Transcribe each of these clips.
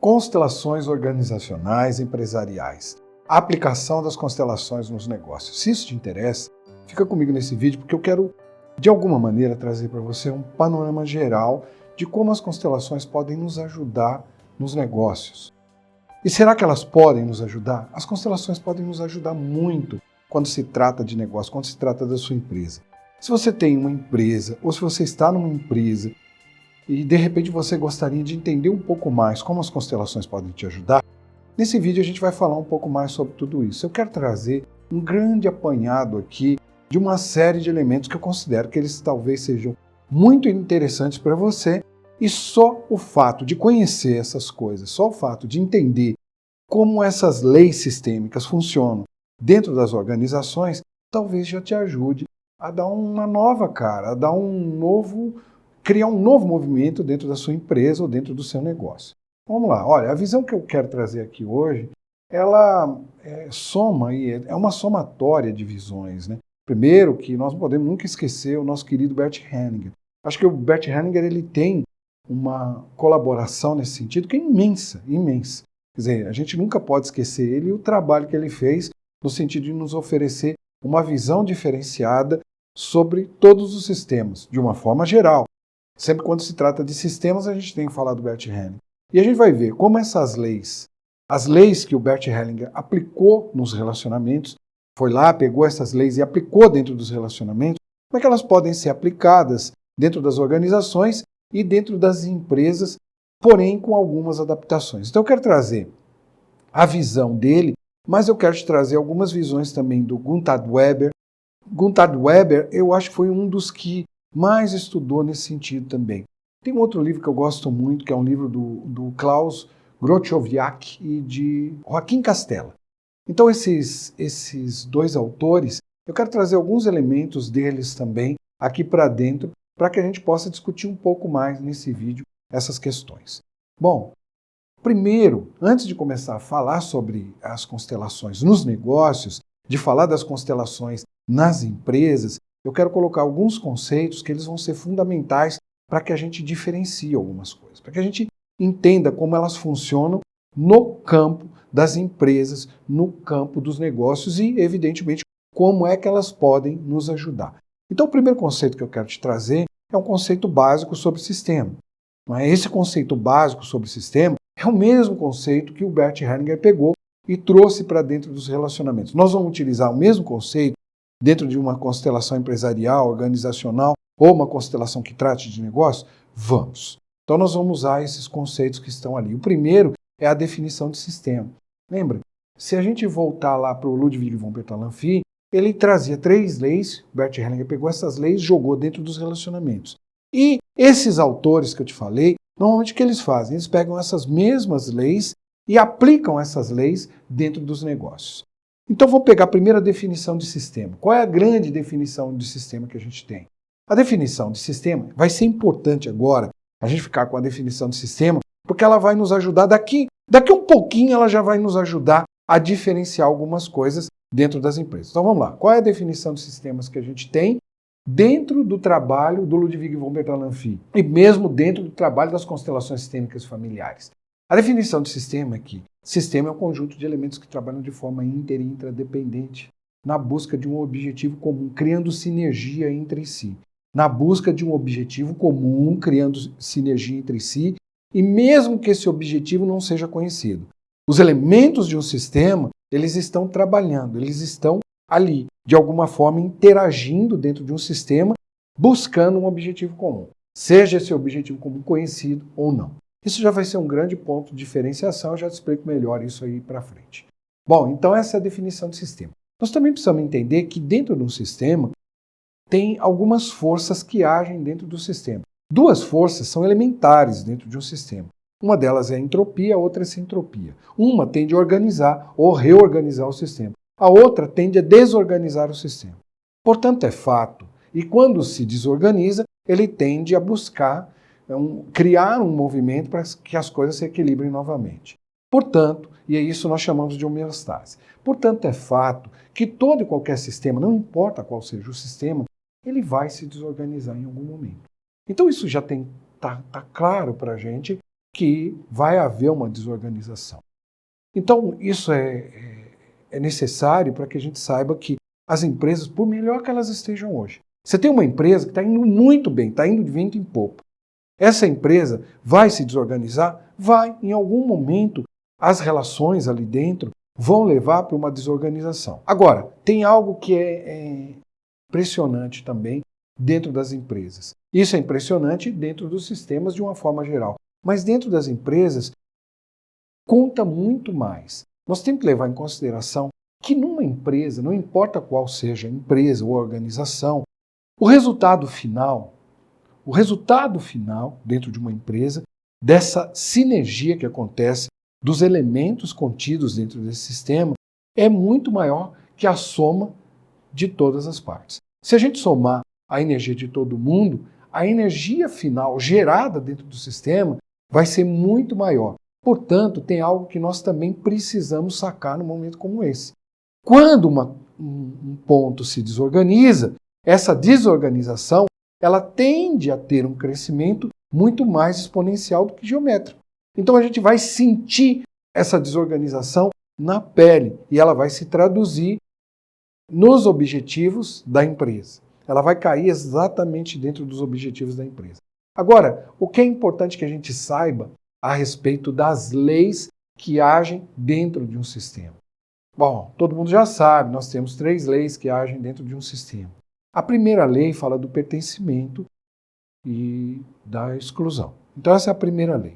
Constelações organizacionais empresariais. A aplicação das constelações nos negócios. Se isso te interessa, fica comigo nesse vídeo porque eu quero, de alguma maneira, trazer para você um panorama geral de como as constelações podem nos ajudar nos negócios. E será que elas podem nos ajudar? As constelações podem nos ajudar muito quando se trata de negócio, quando se trata da sua empresa. Se você tem uma empresa ou se você está numa empresa e de repente você gostaria de entender um pouco mais como as constelações podem te ajudar, nesse vídeo a gente vai falar um pouco mais sobre tudo isso. Eu quero trazer um grande apanhado aqui de uma série de elementos que eu considero que eles talvez sejam muito interessantes para você, e só o fato de conhecer essas coisas, só o fato de entender como essas leis sistêmicas funcionam dentro das organizações, talvez já te ajude a dar uma nova cara, a dar criar um novo movimento dentro da sua empresa ou dentro do seu negócio. Vamos lá, olha, a visão que eu quero trazer aqui hoje, ela é uma somatória de visões, né? Primeiro que nós não podemos nunca esquecer o nosso querido Bert Hellinger. Acho que o Bert Hellinger ele tem uma colaboração nesse sentido que é imensa, imensa. Quer dizer, a gente nunca pode esquecer ele e o trabalho que ele fez no sentido de nos oferecer uma visão diferenciada sobre todos os sistemas, de uma forma geral. Sempre quando se trata de sistemas, a gente tem que falar do Bert Hellinger. E a gente vai ver como essas leis, as leis que o Bert Hellinger aplicou nos relacionamentos, foi lá, pegou essas leis e aplicou dentro dos relacionamentos, como é que elas podem ser aplicadas dentro das organizações e dentro das empresas, porém com algumas adaptações. Então eu quero trazer a visão dele, mas eu quero te trazer algumas visões também do Gunther Weber. Gunther Weber, eu acho que foi um dos que mais estudou nesse sentido também. Tem um outro livro que eu gosto muito, que é um livro do Klaus Grochowiak e de Joaquim Castella. Então esses dois autores, eu quero trazer alguns elementos deles também aqui para dentro, para que a gente possa discutir um pouco mais nesse vídeo essas questões. Bom, primeiro, antes de começar a falar sobre as constelações nos negócios, de falar das constelações nas empresas, eu quero colocar alguns conceitos que eles vão ser fundamentais para que a gente diferencie algumas coisas, para que a gente entenda como elas funcionam no campo das empresas, no campo dos negócios e, evidentemente, como é que elas podem nos ajudar. Então, o primeiro conceito que eu quero te trazer é um conceito básico sobre sistema. Mas esse conceito básico sobre sistema é o mesmo conceito que o Bert Hellinger pegou e trouxe para dentro dos relacionamentos. Nós vamos utilizar o mesmo conceito dentro de uma constelação empresarial, organizacional ou uma constelação que trate de negócio? Vamos. Então nós vamos usar esses conceitos que estão ali. O primeiro é a definição de sistema. Lembra? Se a gente voltar lá para o Ludwig von Bertalanffy, ele trazia 3 leis, Bert Hellinger pegou essas leis e jogou dentro dos relacionamentos. E esses autores que eu te falei, normalmente o que eles fazem? Eles pegam essas mesmas leis e aplicam essas leis dentro dos negócios. Então vou pegar a primeira definição de sistema. Qual é a grande definição de sistema que a gente tem? A definição de sistema vai ser importante agora a gente ficar com a definição de sistema, porque ela vai nos ajudar daqui um pouquinho ela já vai nos ajudar a diferenciar algumas coisas dentro das empresas. Então vamos lá. Qual é a definição de sistemas que a gente tem dentro do trabalho do Ludwig von Bertalanffy e mesmo dentro do trabalho das constelações sistêmicas familiares? A definição de sistema é que sistema é um conjunto de elementos que trabalham de forma inter e intradependente na busca de um objetivo comum, criando sinergia entre si. Na busca de um objetivo comum, criando sinergia entre si, e mesmo que esse objetivo não seja conhecido. Os elementos de um sistema, eles estão trabalhando, eles estão ali, de alguma forma interagindo dentro de um sistema, buscando um objetivo comum, seja esse objetivo comum conhecido ou não. Isso já vai ser um grande ponto de diferenciação, eu já te explico melhor isso aí para frente. Bom, então essa é a definição de sistema. Nós também precisamos entender que dentro de um sistema tem algumas forças que agem dentro do sistema. 2 forças são elementares dentro de um sistema. Uma delas é a entropia, a outra é a sintropia. Uma tende a organizar ou reorganizar o sistema. A outra tende a desorganizar o sistema. Portanto, é fato. E quando se desorganiza, ele tende a buscar criar um movimento para que as coisas se equilibrem novamente. Portanto, e é isso nós chamamos de homeostase. Portanto, é fato que todo e qualquer sistema, não importa qual seja o sistema, ele vai se desorganizar em algum momento. Então isso já está claro para a gente que vai haver uma desorganização. Então, isso é necessário para que a gente saiba que as empresas, por melhor que elas estejam hoje, você tem uma empresa que está indo muito bem, está indo de vento em popa. Essa empresa vai se desorganizar? Vai. Em algum momento, as relações ali dentro vão levar para uma desorganização. Agora, tem algo que é impressionante também dentro das empresas. Isso é impressionante dentro dos sistemas de uma forma geral. Mas dentro das empresas, conta muito mais. Nós temos que levar em consideração que numa empresa, não importa qual seja a empresa ou a organização, o resultado final dentro de uma empresa, dessa sinergia que acontece dos elementos contidos dentro desse sistema, é muito maior que a soma de todas as partes. Se a gente somar a energia de todo mundo, a energia final gerada dentro do sistema vai ser muito maior. Portanto, tem algo que nós também precisamos sacar num momento como esse. Quando um ponto se desorganiza, essa desorganização ela tende a ter um crescimento muito mais exponencial do que geométrico. Então a gente vai sentir essa desorganização na pele e ela vai se traduzir nos objetivos da empresa. Ela vai cair exatamente dentro dos objetivos da empresa. Agora, o que é importante que a gente saiba a respeito das leis que agem dentro de um sistema? Bom, todo mundo já sabe, nós temos 3 leis que agem dentro de um sistema. A primeira lei fala do pertencimento e da exclusão. Então essa é a primeira lei.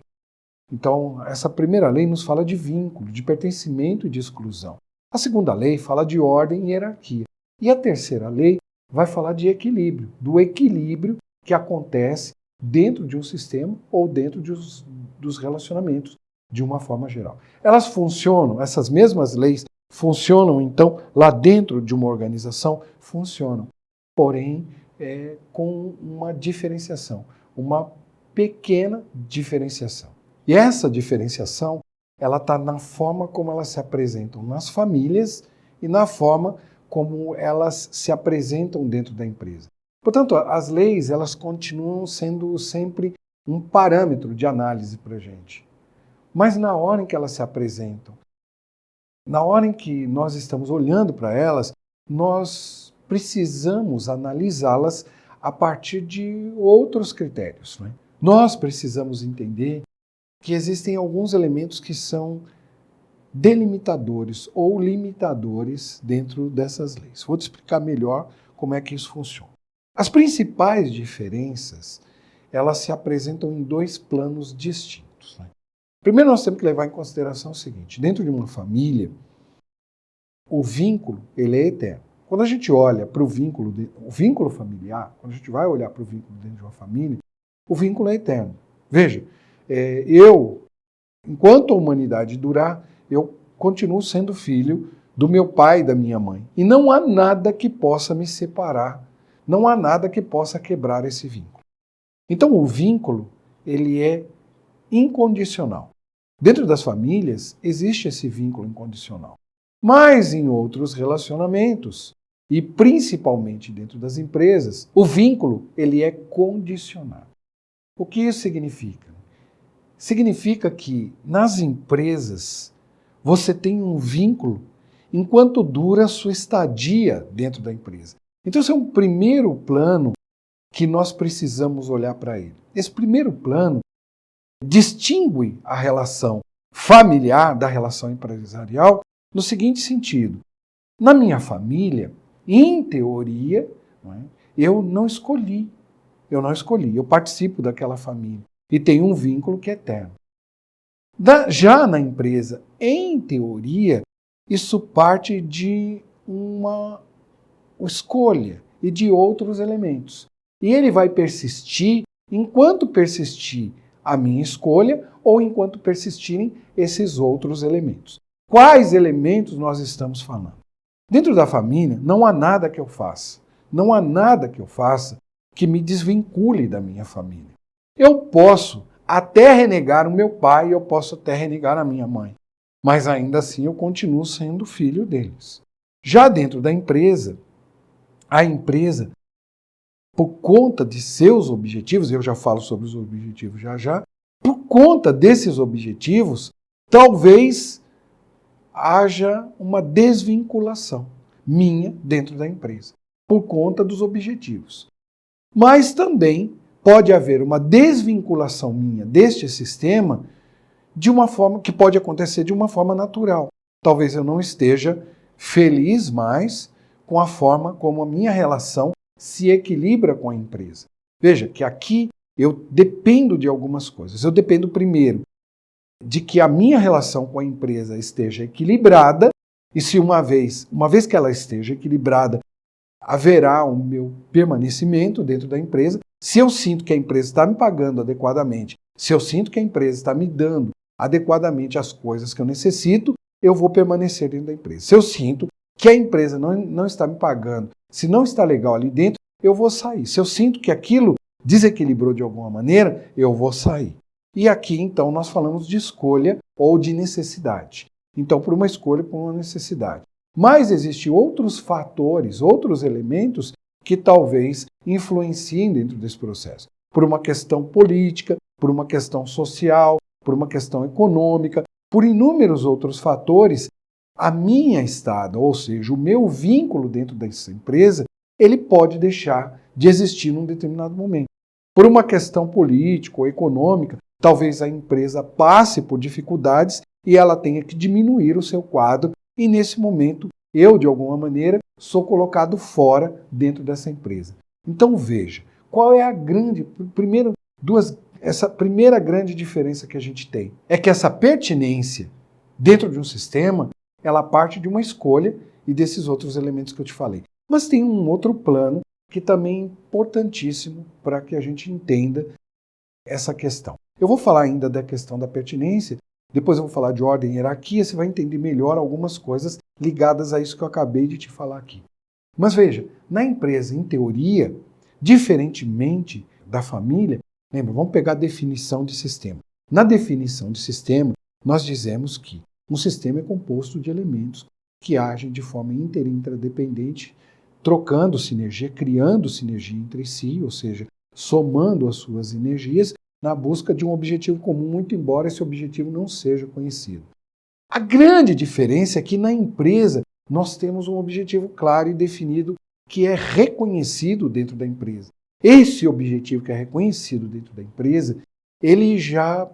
Então essa primeira lei nos fala de vínculo, de pertencimento e de exclusão. A segunda lei fala de ordem e hierarquia. E a terceira lei vai falar de equilíbrio, do equilíbrio que acontece dentro de um sistema ou dentro dos relacionamentos, de uma forma geral. Elas funcionam, essas mesmas leis funcionam, então, lá dentro de uma organização? Funcionam, porém, com uma diferenciação, uma pequena diferenciação. E essa diferenciação, ela está na forma como elas se apresentam nas famílias e na forma como elas se apresentam dentro da empresa. Portanto, as leis, elas continuam sendo sempre um parâmetro de análise para a gente. Mas na hora em que elas se apresentam, na hora em que nós estamos olhando para elas, nós precisamos analisá-las a partir de outros critérios, né? Nós precisamos entender que existem alguns elementos que são delimitadores ou limitadores dentro dessas leis. Vou te explicar melhor como é que isso funciona. As principais diferenças, elas se apresentam em 2 planos distintos, né? Primeiro, nós temos que levar em consideração o seguinte: dentro de uma família, o vínculo ele é eterno. Quando a gente olha para o vínculo familiar, quando a gente vai olhar para o vínculo dentro de uma família, o vínculo é eterno. Veja, enquanto a humanidade durar, eu continuo sendo filho do meu pai e da minha mãe. E não há nada que possa me separar, não há nada que possa quebrar esse vínculo. Então o vínculo, ele é incondicional. Dentro das famílias, existe esse vínculo incondicional. Mas em outros relacionamentos, e principalmente dentro das empresas, o vínculo ele é condicionado. O que isso significa? Significa que nas empresas você tem um vínculo enquanto dura a sua estadia dentro da empresa. Então esse é um primeiro plano que nós precisamos olhar para ele. Esse primeiro plano distingue a relação familiar da relação empresarial no seguinte sentido: na minha família, em teoria, eu não escolhi, eu participo daquela família e tenho um vínculo que é eterno. Já na empresa, em teoria, isso parte de uma escolha e de outros elementos. E ele vai persistir enquanto persistir a minha escolha ou enquanto persistirem esses outros elementos. Quais elementos nós estamos falando? Dentro da família, não há nada que eu faça. Não há nada que eu faça que me desvincule da minha família. Eu posso até renegar o meu pai, eu posso até renegar a minha mãe, mas ainda assim eu continuo sendo filho deles. Já dentro da empresa, a empresa, por conta de seus objetivos, eu já falo sobre os objetivos já, por conta desses objetivos, talvez haja uma desvinculação minha dentro da empresa, por conta dos objetivos. Mas também pode haver uma desvinculação minha deste sistema de uma forma que pode acontecer de uma forma natural. Talvez eu não esteja feliz mais com a forma como a minha relação se equilibra com a empresa. Veja que aqui eu dependo de algumas coisas. Eu dependo primeiro de que a minha relação com a empresa esteja equilibrada, e se uma vez que ela esteja equilibrada, haverá o meu permanecimento dentro da empresa. Se eu sinto que a empresa está me pagando adequadamente, se eu sinto que a empresa está me dando adequadamente as coisas que eu necessito, eu vou permanecer dentro da empresa. Se eu sinto que a empresa não está me pagando, se não está legal ali dentro, eu vou sair. Se eu sinto que aquilo desequilibrou de alguma maneira, eu vou sair. E aqui, então, nós falamos de escolha ou de necessidade. Então, por uma escolha, por uma necessidade. Mas existem outros fatores, outros elementos que talvez influenciem dentro desse processo. Por uma questão política, por uma questão social, por uma questão econômica, por inúmeros outros fatores, a minha estada, ou seja, o meu vínculo dentro dessa empresa, ele pode deixar de existir num determinado momento. Por uma questão política ou econômica, talvez a empresa passe por dificuldades e ela tenha que diminuir o seu quadro, e nesse momento eu, de alguma maneira, sou colocado fora dentro dessa empresa. Então veja, qual é essa primeira grande diferença que a gente tem? É que essa pertinência dentro de um sistema, ela parte de uma escolha e desses outros elementos que eu te falei. Mas tem um outro plano que também é importantíssimo para que a gente entenda essa questão. Eu vou falar ainda da questão da pertinência, depois eu vou falar de ordem e hierarquia, você vai entender melhor algumas coisas ligadas a isso que eu acabei de te falar aqui. Mas veja, na empresa, em teoria, diferentemente da família, lembra, vamos pegar a definição de sistema. Na definição de sistema, nós dizemos que um sistema é composto de elementos que agem de forma inter e interdependente, trocando sinergia, criando sinergia entre si, ou seja, somando as suas energias na busca de um objetivo comum, muito embora esse objetivo não seja conhecido. A grande diferença é que na empresa nós temos um objetivo claro e definido que é reconhecido dentro da empresa. Esse objetivo que é reconhecido dentro da empresa, ele já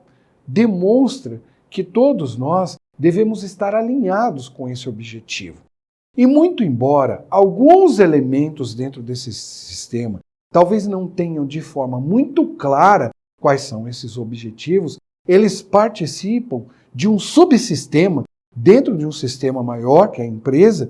demonstra que todos nós devemos estar alinhados com esse objetivo. E muito embora alguns elementos dentro desse sistema talvez não tenham de forma muito clara quais são esses objetivos, eles participam de um subsistema dentro de um sistema maior, que é a empresa,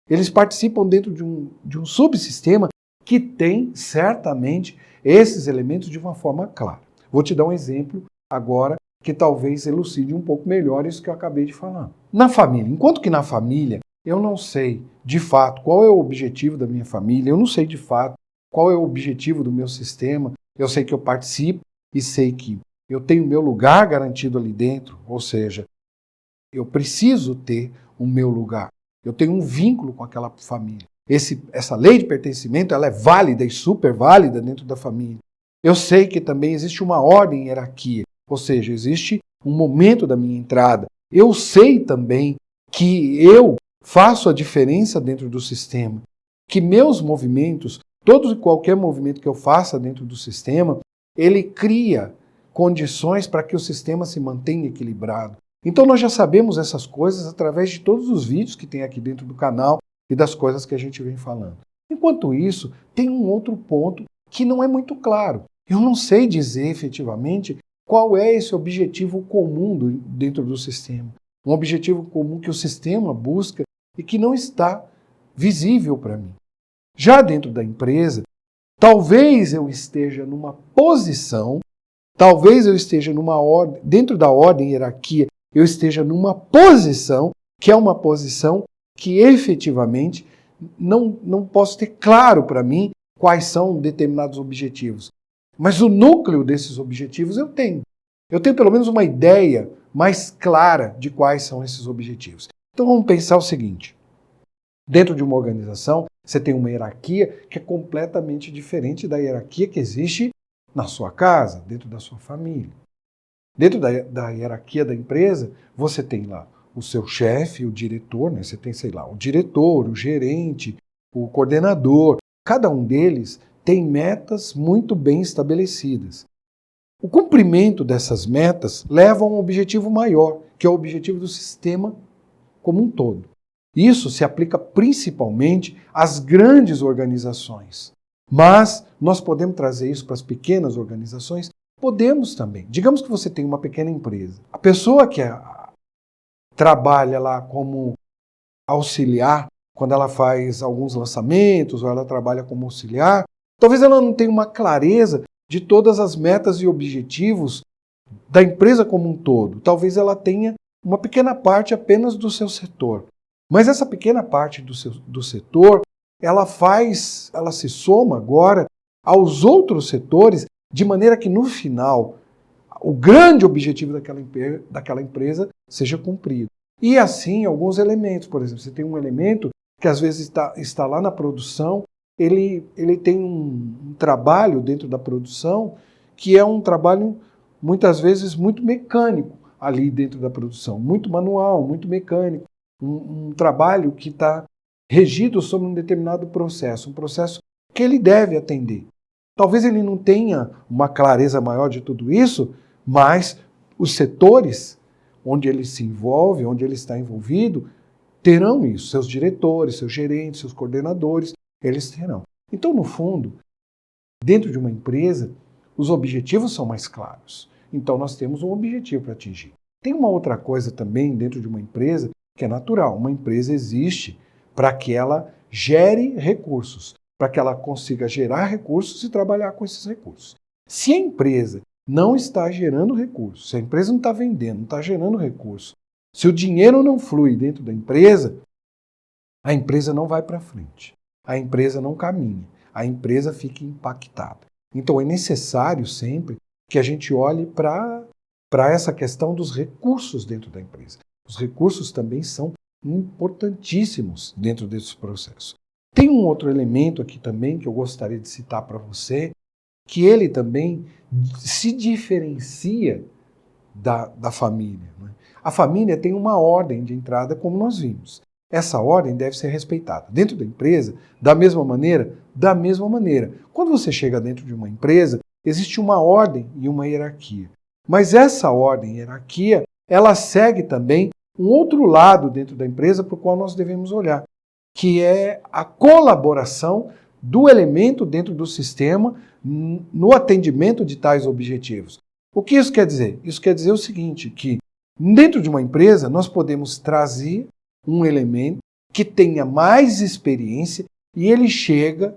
eles participam dentro de um subsistema que tem certamente esses elementos de uma forma clara. Vou te dar um exemplo agora que talvez elucide um pouco melhor isso que eu acabei de falar. Na família, enquanto que na família eu não sei de fato qual é o objetivo da minha família, eu não sei de fato qual é o objetivo do meu sistema, eu sei que eu participo e sei que eu tenho o meu lugar garantido ali dentro, ou seja, eu preciso ter o meu lugar, eu tenho um vínculo com aquela família. Essa lei de pertencimento ela é válida e super válida dentro da família. Eu sei que também existe uma ordem e hierarquia, ou seja, existe um momento da minha entrada. Eu sei também que eu faço a diferença dentro do sistema, que meus movimentos, todo e qualquer movimento que eu faça dentro do sistema, ele cria condições para que o sistema se mantenha equilibrado. Então nós já sabemos essas coisas através de todos os vídeos que tem aqui dentro do canal e das coisas que a gente vem falando. Enquanto isso, tem um outro ponto que não é muito claro. Eu não sei dizer efetivamente qual é esse objetivo comum dentro do sistema. Um objetivo comum que o sistema busca e que não está visível para mim. Já dentro da empresa, talvez eu esteja numa posição, talvez eu esteja numa ordem, dentro da ordem e hierarquia, eu esteja numa posição que é uma posição que efetivamente não posso ter claro para mim quais são determinados objetivos. Mas o núcleo desses objetivos eu tenho. Eu tenho pelo menos uma ideia mais clara de quais são esses objetivos. Então vamos pensar o seguinte. Dentro de uma organização, você tem uma hierarquia que é completamente diferente da hierarquia que existe na sua casa, dentro da sua família. Dentro da hierarquia da empresa, você tem lá o seu chefe, o diretor, né? Você tem, sei lá, o diretor, o gerente, o coordenador. Cada um deles tem metas muito bem estabelecidas. O cumprimento dessas metas leva a um objetivo maior, que é o objetivo do sistema como um todo. Isso se aplica principalmente às grandes organizações. Mas nós podemos trazer isso para as pequenas organizações? Podemos também. Digamos que você tem uma pequena empresa. A pessoa que trabalha lá como auxiliar, quando ela faz alguns lançamentos ou ela trabalha como auxiliar, talvez ela não tenha uma clareza de todas as metas e objetivos da empresa como um todo. Talvez ela tenha uma pequena parte apenas do seu setor. Mas essa pequena parte do setor, ela se soma agora aos outros setores, de maneira que no final o grande objetivo daquela empresa seja cumprido. E assim, alguns elementos, por exemplo, você tem um elemento que às vezes está lá na produção, ele tem um trabalho dentro da produção que é um trabalho muitas vezes muito mecânico ali dentro da produção, muito manual, muito mecânico, um trabalho que está regido sobre um determinado processo, um processo que ele deve atender. Talvez ele não tenha uma clareza maior de tudo isso, mas os setores onde ele se envolve, onde ele está envolvido, terão isso. Seus diretores, seus gerentes, seus coordenadores, eles terão. Então, no fundo, dentro de uma empresa, os objetivos são mais claros. Então, nós temos um objetivo para atingir. Tem uma outra coisa também dentro de uma empresa que é natural. Uma empresa existe para que ela gere recursos, para que ela consiga gerar recursos e trabalhar com esses recursos. Se a empresa não está gerando recursos, se a empresa não está vendendo, não está gerando recursos, se o dinheiro não flui dentro da empresa, a empresa não vai para frente, a empresa não caminha, a empresa fica impactada. Então é necessário sempre que a gente olhe para essa questão dos recursos dentro da empresa. Os recursos também são importantíssimos dentro desse processo. Tem um outro elemento aqui também que eu gostaria de citar para você, que ele também se diferencia da família. Né? A família tem uma ordem de entrada, como nós vimos. Essa ordem deve ser respeitada. Dentro da empresa, da mesma maneira? Da mesma maneira. Quando você chega dentro de uma empresa, existe uma ordem e uma hierarquia. Mas essa ordem e hierarquia, ela segue também um outro lado dentro da empresa para o qual nós devemos olhar, que é a colaboração do elemento dentro do sistema no atendimento de tais objetivos. O que isso quer dizer? Isso quer dizer o seguinte, que dentro de uma empresa nós podemos trazer um elemento que tenha mais experiência e ele chega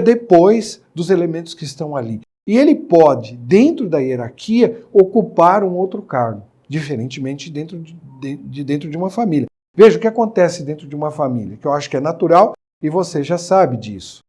depois dos elementos que estão ali. E ele pode, dentro da hierarquia, ocupar um outro cargo, diferentemente dentro de uma família. Veja o que acontece dentro de uma família, que eu acho que é natural e você já sabe disso.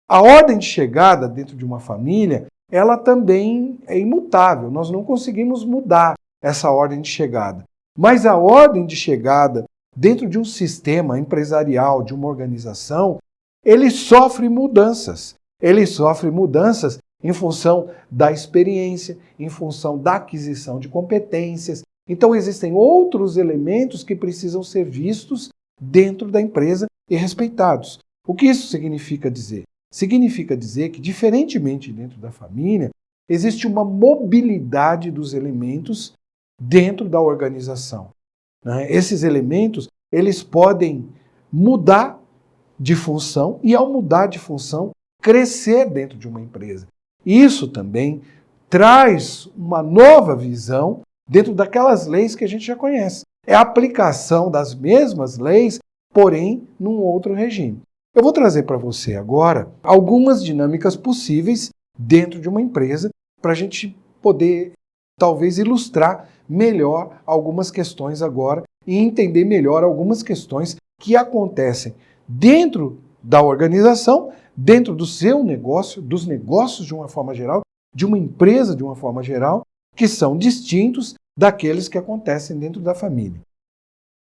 A ordem de chegada dentro de uma família, ela também é imutável. Nós não conseguimos mudar essa ordem de chegada. Mas a ordem de chegada dentro de um sistema empresarial, de uma organização, ele sofre mudanças. Ele sofre mudanças em função da experiência, em função da aquisição de competências. Então existem outros elementos que precisam ser vistos dentro da empresa e respeitados. O que isso significa dizer? Significa dizer que, diferentemente dentro da família, existe uma mobilidade dos elementos dentro da organização. Esses elementos, eles podem mudar de função e, ao mudar de função, crescer dentro de uma empresa. Isso também traz uma nova visão dentro daquelas leis que a gente já conhece. É a aplicação das mesmas leis, porém, num outro regime. Eu vou trazer para você agora algumas dinâmicas possíveis dentro de uma empresa para a gente poder, talvez, ilustrar melhor algumas questões agora e entender melhor algumas questões que acontecem dentro da organização, dentro do seu negócio, dos negócios de uma forma geral, de uma empresa de uma forma geral, que são distintos daqueles que acontecem dentro da família.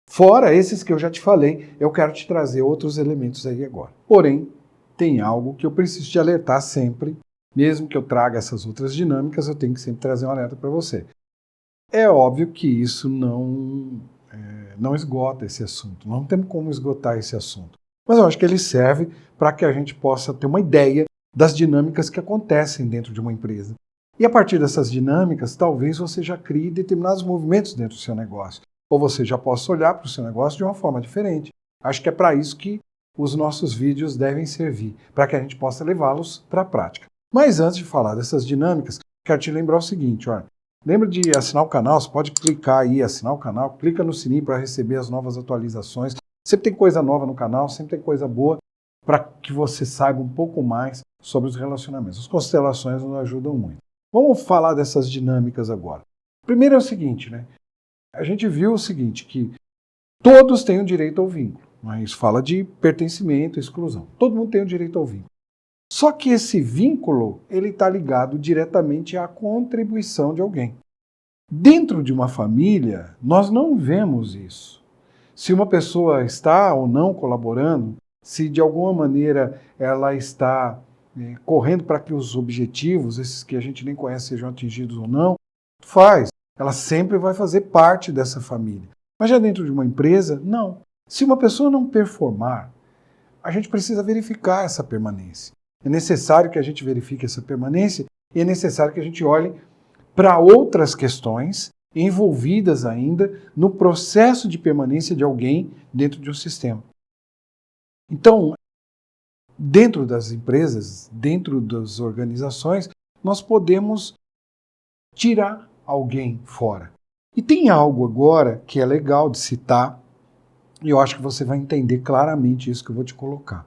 Fora esses que eu já te falei, eu quero te trazer outros elementos aí agora. Porém, tem algo que eu preciso te alertar sempre, mesmo que eu traga essas outras dinâmicas, eu tenho que sempre trazer um alerta para você. É óbvio que isso não esgota esse assunto, não tem como esgotar esse assunto. Mas eu acho que ele serve para que a gente possa ter uma ideia das dinâmicas que acontecem dentro de uma empresa. E a partir dessas dinâmicas, talvez você já crie determinados movimentos dentro do seu negócio. Ou você já possa olhar para o seu negócio de uma forma diferente. Acho que é para isso que os nossos vídeos devem servir, para que a gente possa levá-los para a prática. Mas antes de falar dessas dinâmicas, quero te lembrar o seguinte, olha, lembra de assinar o canal, você pode clicar aí, assinar o canal, clica no sininho para receber as novas atualizações. Sempre tem coisa nova no canal, sempre tem coisa boa para que você saiba um pouco mais sobre os relacionamentos. As constelações nos ajudam muito. Vamos falar dessas dinâmicas agora. Primeiro é o seguinte, né? A gente viu o seguinte, que todos têm o direito ao vínculo. Mas fala de pertencimento, exclusão. Todo mundo tem o direito ao vínculo. Só que esse vínculo, ele está ligado diretamente à contribuição de alguém. Dentro de uma família, nós não vemos isso. Se uma pessoa está ou não colaborando, se de alguma maneira ela está correndo para que os objetivos, esses que a gente nem conhece, sejam atingidos ou não, faz. Ela sempre vai fazer parte dessa família. Mas já dentro de uma empresa, não. Se uma pessoa não performar, a gente precisa verificar essa permanência. É necessário que a gente verifique essa permanência e é necessário que a gente olhe para outras questões envolvidas ainda no processo de permanência de alguém dentro de um sistema. Então, dentro das empresas, dentro das organizações, nós podemos tirar alguém fora. E tem algo agora que é legal de citar, e eu acho que você vai entender claramente isso que eu vou te colocar.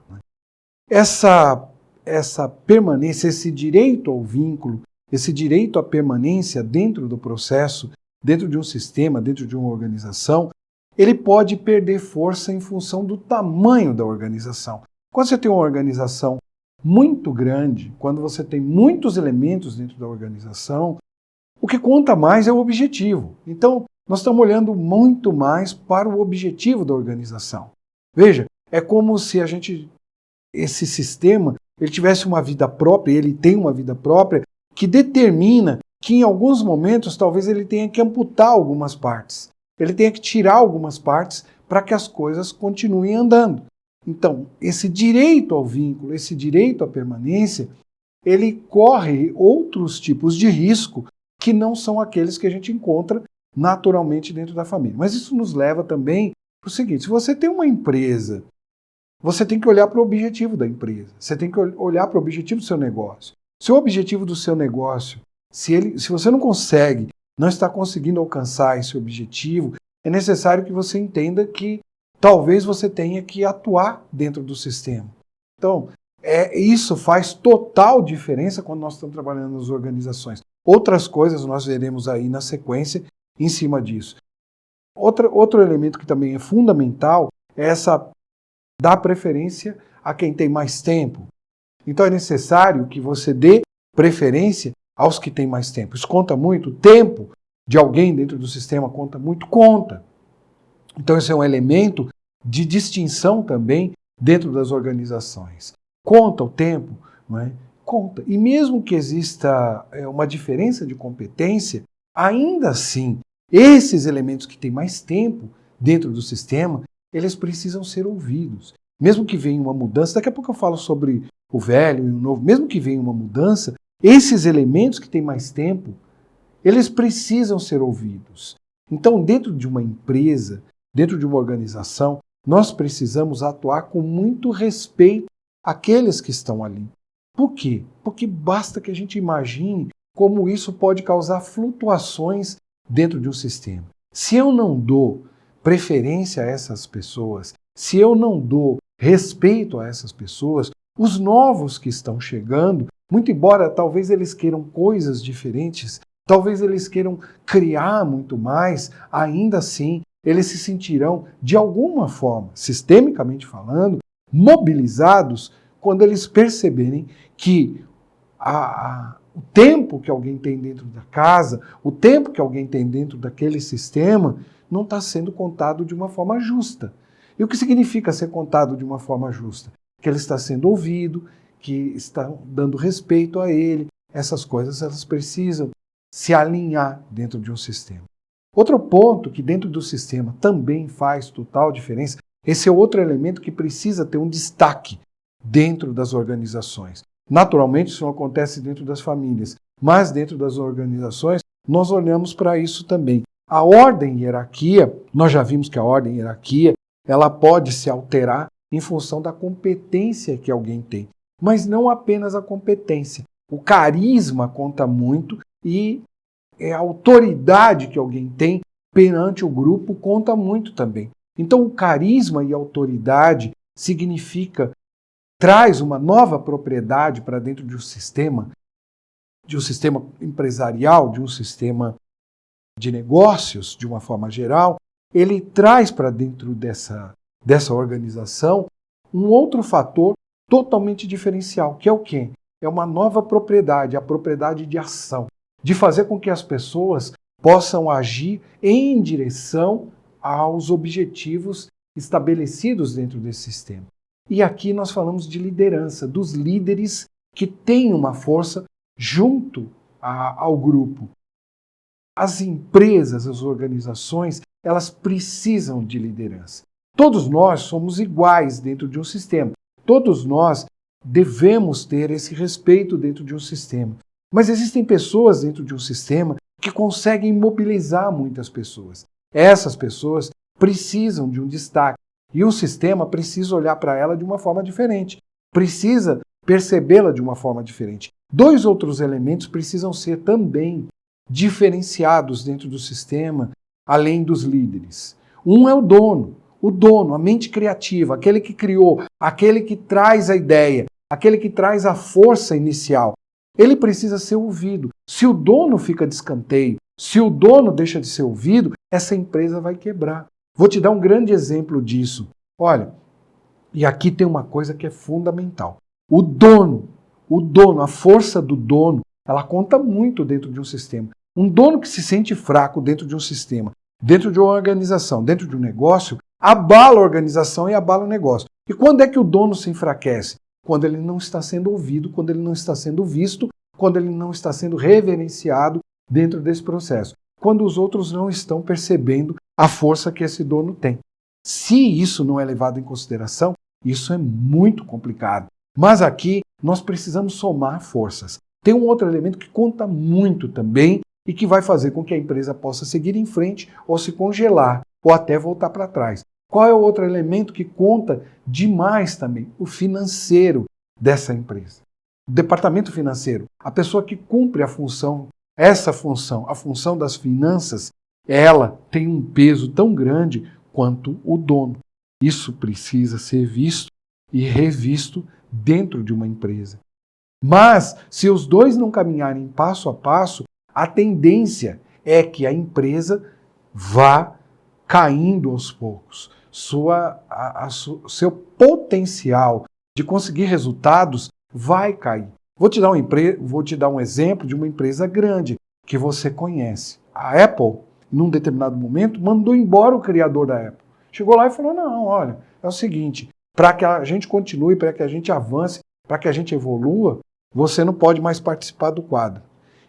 Essa permanência, esse direito ao vínculo, esse direito à permanência dentro do processo, dentro de um sistema, dentro de uma organização, ele pode perder força em função do tamanho da organização. Quando você tem uma organização muito grande, quando você tem muitos elementos dentro da organização, o que conta mais é o objetivo. Então, nós estamos olhando muito mais para o objetivo da organização. Veja, é como se esse sistema, ele tivesse uma vida própria, ele tem uma vida própria, que determina que em alguns momentos talvez ele tenha que amputar algumas partes. Ele tenha que tirar algumas partes para que as coisas continuem andando. Então, esse direito ao vínculo, esse direito à permanência, ele corre outros tipos de risco que não são aqueles que a gente encontra naturalmente dentro da família. Mas isso nos leva também para o seguinte, se você tem uma empresa, você tem que olhar para o objetivo da empresa, você tem que olhar para o objetivo do seu negócio. Se o objetivo do seu negócio, se você não está conseguindo alcançar esse objetivo, é necessário que você entenda que talvez você tenha que atuar dentro do sistema. Então, isso faz total diferença quando nós estamos trabalhando nas organizações. Outras coisas nós veremos aí na sequência em cima disso. Outro elemento que também é fundamental é dar preferência a quem tem mais tempo. Então é necessário que você dê preferência aos que têm mais tempo. Isso conta muito. O tempo de alguém dentro do sistema conta muito? Conta. Então esse é um elemento de distinção também dentro das organizações. Conta o tempo, não é? Conta. E mesmo que exista uma diferença de competência, ainda assim, esses elementos que têm mais tempo dentro do sistema, eles precisam ser ouvidos. Mesmo que venha uma mudança, daqui a pouco eu falo sobre o velho e o novo, mesmo que venha uma mudança, esses elementos que têm mais tempo, eles precisam ser ouvidos. Então, dentro de uma empresa, dentro de uma organização, nós precisamos atuar com muito respeito àqueles que estão ali. Por quê? Porque basta que a gente imagine como isso pode causar flutuações dentro de um sistema. Se eu não dou preferência a essas pessoas, se eu não dou respeito a essas pessoas, os novos que estão chegando, muito embora talvez eles queiram coisas diferentes, talvez eles queiram criar muito mais, ainda assim eles se sentirão, de alguma forma, sistemicamente falando, mobilizados quando eles perceberem que o tempo que alguém tem dentro da casa, o tempo que alguém tem dentro daquele sistema, não está sendo contado de uma forma justa. E o que significa ser contado de uma forma justa? Que ele está sendo ouvido, que está dando respeito a ele. Essas coisas elas precisam se alinhar dentro de um sistema. Outro ponto que dentro do sistema também faz total diferença, esse é outro elemento que precisa ter um destaque dentro das organizações. Naturalmente, isso não acontece dentro das famílias, mas dentro das organizações, nós olhamos para isso também. A ordem e hierarquia, nós já vimos que a ordem e hierarquia, ela pode se alterar em função da competência que alguém tem, mas não apenas a competência. O carisma conta muito e a autoridade que alguém tem perante o grupo conta muito também. Então, o carisma e a autoridade traz uma nova propriedade para dentro de um sistema empresarial, de um sistema de negócios, de uma forma geral. Ele traz para dentro dessa organização um outro fator totalmente diferencial, que é o quê? É uma nova propriedade, a propriedade de ação, de fazer com que as pessoas possam agir em direção aos objetivos estabelecidos dentro desse sistema. E aqui nós falamos de liderança, dos líderes que têm uma força junto ao grupo. As empresas, as organizações, elas precisam de liderança. Todos nós somos iguais dentro de um sistema. Todos nós devemos ter esse respeito dentro de um sistema. Mas existem pessoas dentro de um sistema que conseguem mobilizar muitas pessoas. Essas pessoas precisam de um destaque. E o sistema precisa olhar para ela de uma forma diferente. Precisa percebê-la de uma forma diferente. Dois outros elementos precisam ser também diferenciados dentro do sistema, além dos líderes. Um é o dono, a mente criativa, aquele que criou, aquele que traz a ideia, aquele que traz a força inicial. Ele precisa ser ouvido. Se o dono fica de escanteio, se o dono deixa de ser ouvido, essa empresa vai quebrar. Vou te dar um grande exemplo disso. Olha, e aqui tem uma coisa que é fundamental. O dono, a força do dono, ela conta muito dentro de um sistema. Um dono que se sente fraco dentro de um sistema, dentro de uma organização, dentro de um negócio, abala a organização e abala o negócio. E quando é que o dono se enfraquece? Quando ele não está sendo ouvido, quando ele não está sendo visto, quando ele não está sendo reverenciado dentro desse processo. Quando os outros não estão percebendo a força que esse dono tem. Se isso não é levado em consideração, isso é muito complicado. Mas aqui nós precisamos somar forças. Tem um outro elemento que conta muito também e que vai fazer com que a empresa possa seguir em frente ou se congelar ou até voltar para trás. Qual é o outro elemento que conta demais também? O financeiro dessa empresa. O departamento financeiro, a pessoa que cumpre a função, a função das finanças, ela tem um peso tão grande quanto o dono. Isso precisa ser visto e revisto dentro de uma empresa. Mas, se os dois não caminharem passo a passo, a tendência é que a empresa vá caindo aos poucos. Seu potencial de conseguir resultados vai cair. Vou te dar um exemplo de uma empresa grande que você conhece. A Apple, num determinado momento, mandou embora o criador da Apple. Chegou lá e falou, não, olha, é o seguinte, para que a gente continue, para que a gente avance, para que a gente evolua, você não pode mais participar do quadro.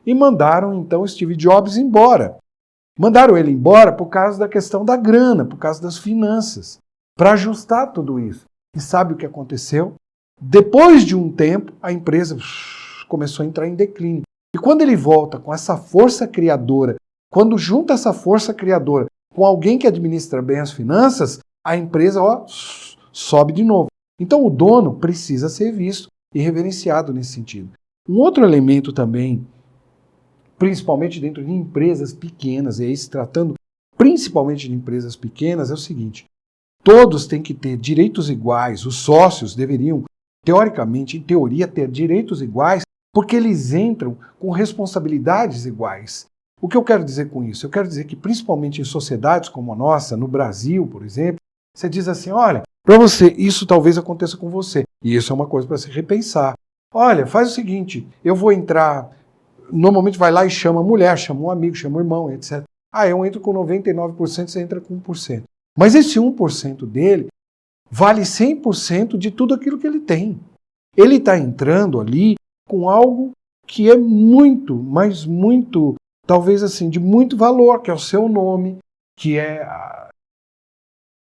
E mandaram, então, Steve Jobs embora. Mandaram ele embora por causa da questão da grana, por causa das finanças, para ajustar tudo isso. E sabe o que aconteceu? Depois de um tempo, a empresa começou a entrar em declínio. E quando ele volta com essa força criadora, quando junta essa força criadora com alguém que administra bem as finanças, a empresa sobe de novo. Então o dono precisa ser visto e reverenciado nesse sentido. Um outro elemento também, principalmente dentro de empresas pequenas, e aí se tratando principalmente de empresas pequenas, é o seguinte: todos têm que ter direitos iguais, os sócios deveriam, teoricamente, em teoria, ter direitos iguais, porque eles entram com responsabilidades iguais. O que eu quero dizer com isso? Eu quero dizer que, principalmente em sociedades como a nossa, no Brasil, por exemplo, você diz assim, olha, para você, isso talvez aconteça com você, e isso é uma coisa para se repensar. Olha, faz o seguinte, eu vou entrar, normalmente vai lá e chama a mulher, chama um amigo, chama o irmão, etc. Ah, eu entro com 99%, você entra com 1%. Mas esse 1% dele vale 100% de tudo aquilo que ele tem. Ele está entrando ali com algo que é muito, mas muito talvez assim, de muito valor, que é o seu nome, que é a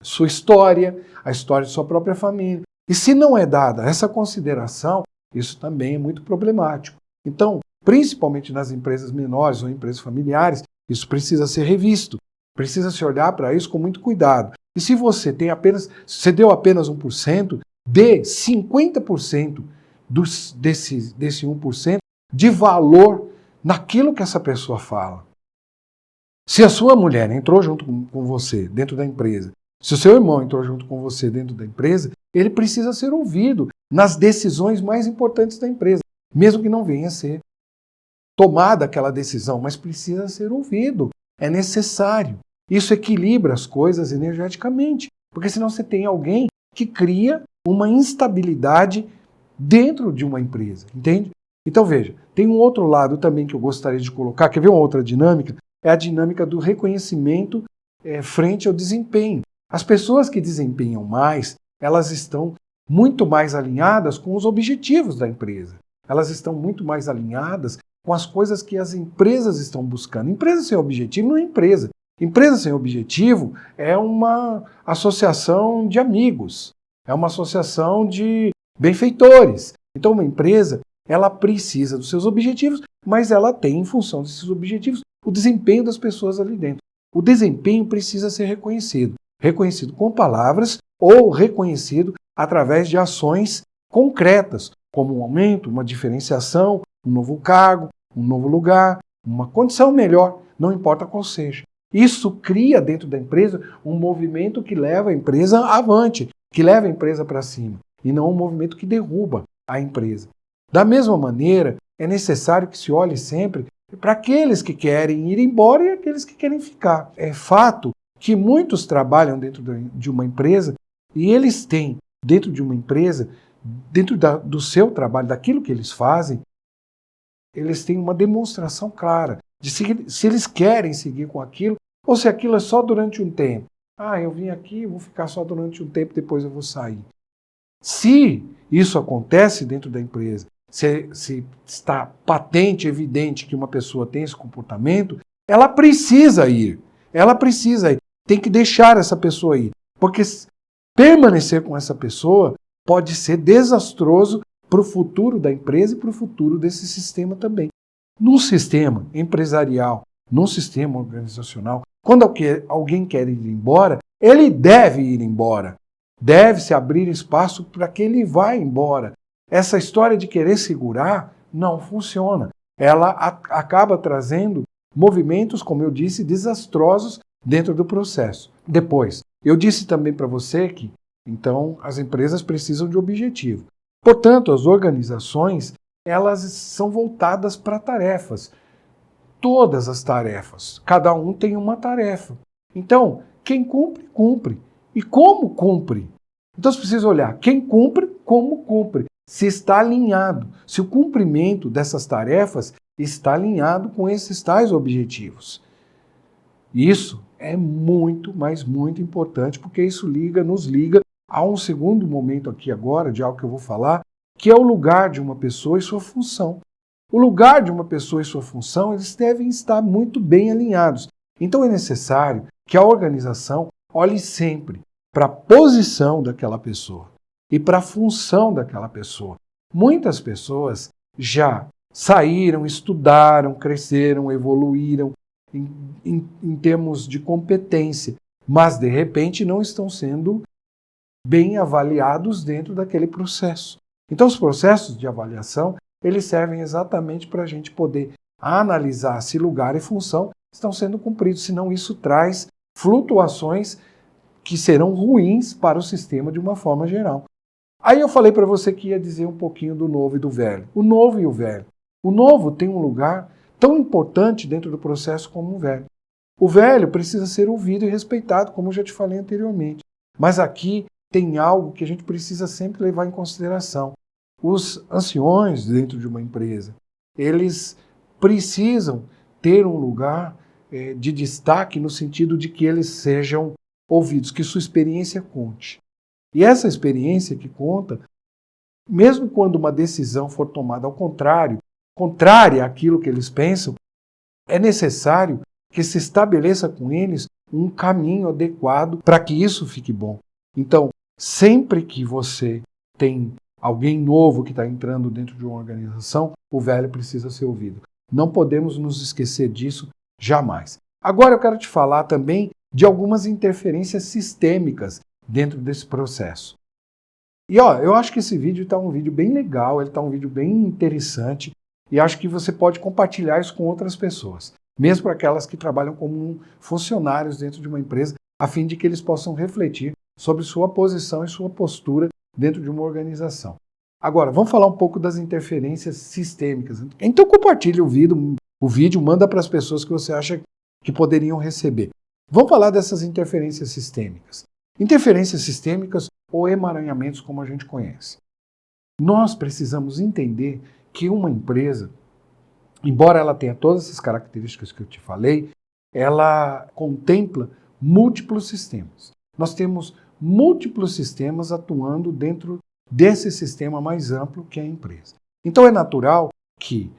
sua história, a história de sua própria família. E se não é dada essa consideração, isso também é muito problemático. Então, principalmente nas empresas menores ou empresas familiares, isso precisa ser revisto. Precisa se olhar para isso com muito cuidado. E se você deu apenas 1%, dê 50% desse 1% de valor naquilo que essa pessoa fala. Se a sua mulher entrou junto com você dentro da empresa, se o seu irmão entrou junto com você dentro da empresa, ele precisa ser ouvido nas decisões mais importantes da empresa, mesmo que não venha a ser tomada aquela decisão, mas precisa ser ouvido. É necessário. Isso equilibra as coisas energeticamente, porque senão você tem alguém que cria uma instabilidade dentro de uma empresa, entende? Então veja, tem um outro lado também que eu gostaria de colocar, quer ver uma outra dinâmica? É a dinâmica do reconhecimento frente ao desempenho. As pessoas que desempenham mais, elas estão muito mais alinhadas com os objetivos da empresa. Elas estão muito mais alinhadas com as coisas que as empresas estão buscando. Empresa sem objetivo não é empresa. Empresa sem objetivo é uma associação de amigos, é uma associação de benfeitores. Então uma empresa, ela precisa dos seus objetivos, mas ela tem em função desses objetivos o desempenho das pessoas ali dentro. O desempenho precisa ser reconhecido. Reconhecido com palavras ou reconhecido através de ações concretas, como um aumento, uma diferenciação, um novo cargo, um novo lugar, uma condição melhor, não importa qual seja. Isso cria dentro da empresa um movimento que leva a empresa avante, que leva a empresa para cima, e não um movimento que derruba a empresa. Da mesma maneira, é necessário que se olhe sempre para aqueles que querem ir embora e aqueles que querem ficar. É fato que muitos trabalham dentro de uma empresa e eles têm, dentro de uma empresa, dentro do seu trabalho, daquilo que eles fazem, eles têm uma demonstração clara de se eles querem seguir com aquilo ou se aquilo é só durante um tempo. Eu vim aqui, vou ficar só durante um tempo, depois eu vou sair. Se isso acontece dentro da empresa, se está patente, evidente que uma pessoa tem esse comportamento, ela precisa ir. Ela precisa ir. Tem que deixar essa pessoa ir. Porque permanecer com essa pessoa pode ser desastroso para o futuro da empresa e para o futuro desse sistema também. Num sistema empresarial, num sistema organizacional, quando alguém quer ir embora, ele deve ir embora. Deve-se abrir espaço para que ele vá embora. Essa história de querer segurar não funciona. Ela acaba trazendo movimentos, como eu disse, desastrosos dentro do processo. Depois, eu disse também para você que, então, as empresas precisam de objetivo. Portanto, as organizações, elas são voltadas para tarefas. Todas as tarefas. Cada um tem uma tarefa. Então, quem cumpre, cumpre. E como cumpre? Então, você precisa olhar quem cumpre, como cumpre. Se está alinhado, se o cumprimento dessas tarefas está alinhado com esses tais objetivos. Isso é muito, mas muito importante, porque isso nos liga a um segundo momento aqui agora, de algo que eu vou falar, que é o lugar de uma pessoa e sua função. O lugar de uma pessoa e sua função, eles devem estar muito bem alinhados. Então é necessário que a organização olhe sempre para a posição daquela pessoa e para a função daquela pessoa. Muitas pessoas já saíram, estudaram, cresceram, evoluíram em termos de competência, mas de repente não estão sendo bem avaliados dentro daquele processo. Então os processos de avaliação, eles servem exatamente para a gente poder analisar se lugar e função estão sendo cumpridos, senão isso traz flutuações que serão ruins para o sistema de uma forma geral. Aí eu falei para você que ia dizer um pouquinho do novo e do velho. O novo e o velho. O novo tem um lugar tão importante dentro do processo como o velho. O velho precisa ser ouvido e respeitado, como eu já te falei anteriormente. Mas aqui tem algo que a gente precisa sempre levar em consideração. Os anciões dentro de uma empresa, eles precisam ter um lugar de destaque no sentido de que eles sejam ouvidos, que sua experiência conte. E essa experiência que conta, mesmo quando uma decisão for tomada ao contrário, contrária àquilo que eles pensam, é necessário que se estabeleça com eles um caminho adequado para que isso fique bom. Então, sempre que você tem alguém novo que está entrando dentro de uma organização, o velho precisa ser ouvido. Não podemos nos esquecer disso jamais. Agora eu quero te falar também de algumas interferências sistêmicas dentro desse processo. E eu acho que esse vídeo está um vídeo bem legal, ele está um vídeo bem interessante e acho que você pode compartilhar isso com outras pessoas, mesmo para aquelas que trabalham como funcionários dentro de uma empresa, a fim de que eles possam refletir sobre sua posição e sua postura dentro de uma organização. Agora, vamos falar um pouco das interferências sistêmicas. Então compartilhe o vídeo, manda para as pessoas que você acha que poderiam receber. Vamos falar dessas interferências sistêmicas. Interferências sistêmicas ou emaranhamentos, como a gente conhece. Nós precisamos entender que uma empresa, embora ela tenha todas essas características que eu te falei, ela contempla múltiplos sistemas. Nós temos múltiplos sistemas atuando dentro desse sistema mais amplo que é a empresa. Então é natural que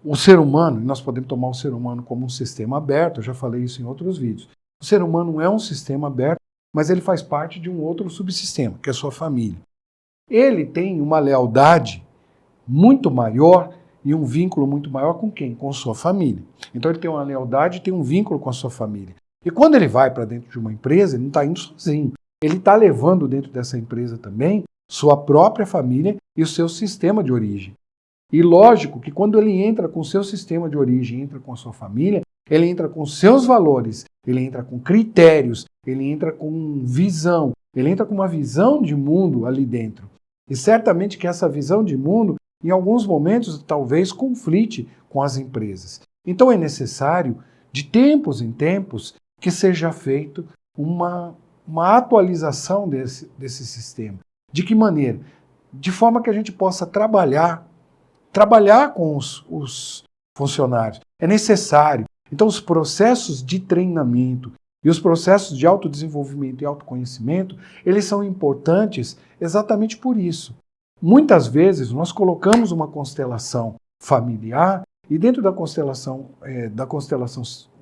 o ser humano, e nós podemos tomar o ser humano como um sistema aberto, eu já falei isso em outros vídeos. O ser humano é um sistema aberto, mas ele faz parte de um outro subsistema, que é a sua família. Ele tem uma lealdade muito maior e um vínculo muito maior com quem? Com sua família. Então ele tem uma lealdade e tem um vínculo com a sua família. E quando ele vai para dentro de uma empresa, ele não está indo sozinho. Ele está levando dentro dessa empresa também sua própria família e o seu sistema de origem. E lógico que quando ele entra com o seu sistema de origem, entra com a sua família, ele entra com seus valores, ele entra com critérios, ele entra com visão, ele entra com uma visão de mundo ali dentro. E certamente que essa visão de mundo, em alguns momentos, talvez conflite com as empresas. Então é necessário, de tempos em tempos, que seja feito uma atualização desse sistema. De que maneira? De forma que a gente possa trabalhar com os funcionários. É necessário. Então, os processos de treinamento e os processos de autodesenvolvimento e autoconhecimento, eles são importantes exatamente por isso. Muitas vezes, nós colocamos uma constelação familiar e dentro da constelação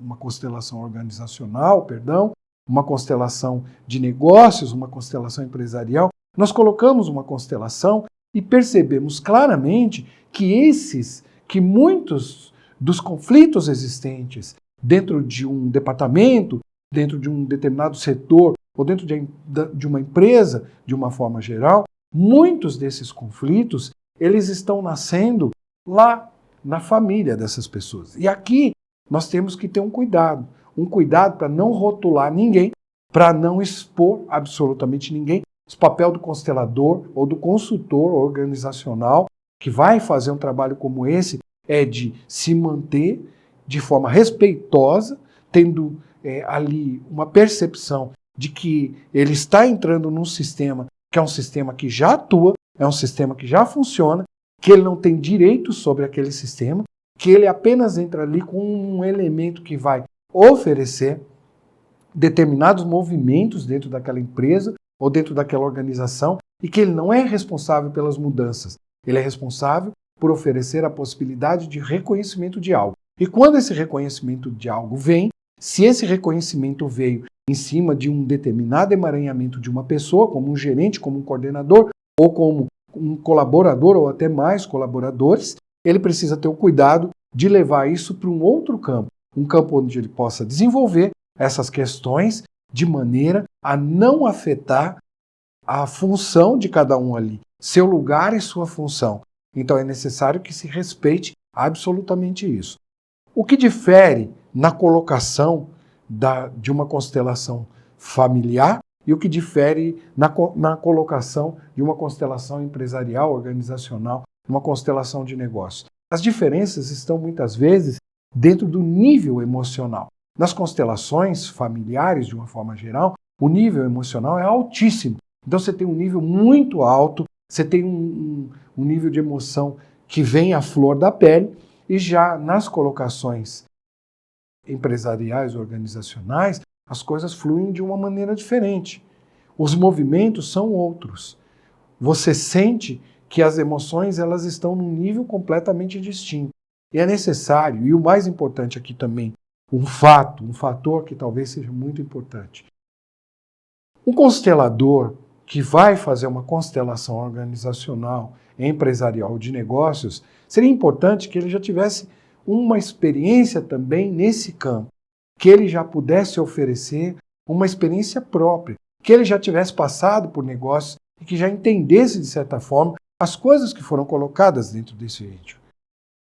uma constelação organizacional, uma constelação de negócios, uma constelação empresarial, nós colocamos uma constelação e percebemos claramente que muitos dos conflitos existentes dentro de um departamento, dentro de um determinado setor ou dentro de uma empresa, de uma forma geral, muitos desses conflitos, eles estão nascendo lá na família dessas pessoas. E aqui nós temos que ter um cuidado para não rotular ninguém, para não expor absolutamente ninguém. O papel do constelador ou do consultor organizacional que vai fazer um trabalho como esse é de se manter de forma respeitosa, tendo ali uma percepção de que ele está entrando num sistema que é um sistema que já atua, é um sistema que já funciona, que ele não tem direito sobre aquele sistema, que ele apenas entra ali com um elemento que vai oferecer determinados movimentos dentro daquela empresa ou dentro daquela organização e que ele não é responsável pelas mudanças. Ele é responsável por oferecer a possibilidade de reconhecimento de algo. E quando esse reconhecimento de algo vem, se esse reconhecimento veio em cima de um determinado emaranhamento de uma pessoa, como um gerente, como um coordenador, ou como um colaborador, ou até mais colaboradores, ele precisa ter o cuidado de levar isso para um outro campo. Um campo onde ele possa desenvolver essas questões de maneira a não afetar a função de cada um ali, seu lugar e sua função. Então é necessário que se respeite absolutamente isso. O que difere na colocação de uma constelação familiar e o que difere na colocação de uma constelação empresarial, organizacional, uma constelação de negócio. As diferenças estão muitas vezes dentro do nível emocional. Nas constelações familiares, de uma forma geral, o nível emocional é altíssimo. Então você tem um nível muito alto, você tem um nível de emoção que vem à flor da pele, e já nas colocações empresariais, organizacionais, as coisas fluem de uma maneira diferente. Os movimentos são outros. Você sente que as emoções elas estão num nível completamente distinto. E é necessário, e o mais importante aqui também, um fator que talvez seja muito importante. Um constelador que vai fazer uma constelação organizacional, empresarial de negócios, seria importante que ele já tivesse uma experiência também nesse campo, que ele já pudesse oferecer uma experiência própria, que ele já tivesse passado por negócios e que já entendesse, de certa forma, as coisas que foram colocadas dentro desse vídeo.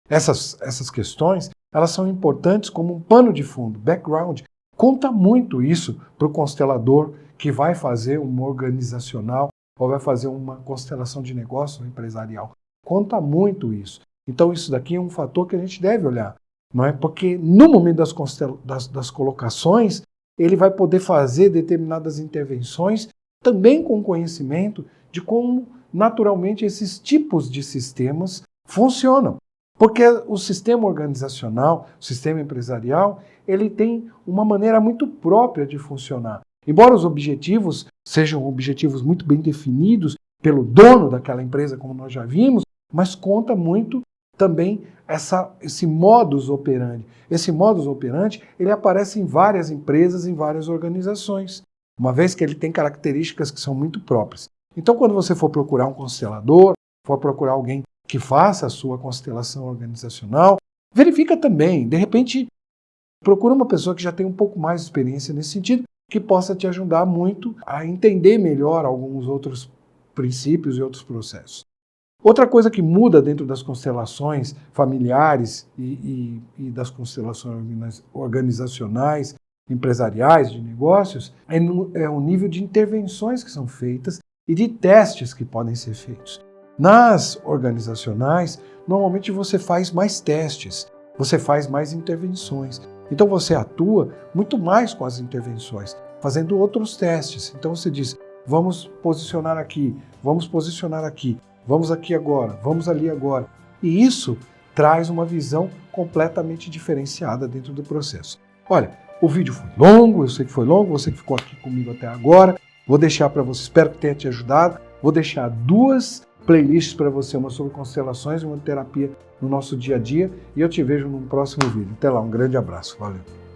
Essas questões, elas são importantes como um pano de fundo, background. Conta muito isso para o constelador que vai fazer uma organizacional ou vai fazer uma constelação de negócio empresarial. Conta muito isso. Então isso daqui é um fator que a gente deve olhar, não é? Porque no momento das colocações, ele vai poder fazer determinadas intervenções também com conhecimento de como naturalmente esses tipos de sistemas funcionam. Porque o sistema organizacional, o sistema empresarial, ele tem uma maneira muito própria de funcionar. Embora os objetivos sejam objetivos muito bem definidos pelo dono daquela empresa, como nós já vimos, mas conta muito também esse modus operandi. Esse modus operandi, ele aparece em várias empresas, em várias organizações, uma vez que ele tem características que são muito próprias. Então, quando você for procurar um constelador, for procurar alguém que faça a sua constelação organizacional, verifica também, de repente, procura uma pessoa que já tem um pouco mais de experiência nesse sentido, que possa te ajudar muito a entender melhor alguns outros princípios e outros processos. Outra coisa que muda dentro das constelações familiares e das constelações organizacionais, empresariais, de negócios, é o nível de intervenções que são feitas e de testes que podem ser feitos. Nas organizacionais, normalmente você faz mais testes, você faz mais intervenções. Então você atua muito mais com as intervenções, fazendo outros testes. Então você diz, vamos posicionar aqui, vamos aqui agora, vamos ali agora. E isso traz uma visão completamente diferenciada dentro do processo. Olha, o vídeo foi longo, eu sei que foi longo, você que ficou aqui comigo até agora, vou deixar para você, espero que tenha te ajudado, vou deixar 2 playlists para você, uma sobre constelações e uma terapia no nosso dia a dia, e eu te vejo num próximo vídeo. Até lá, um grande abraço, valeu!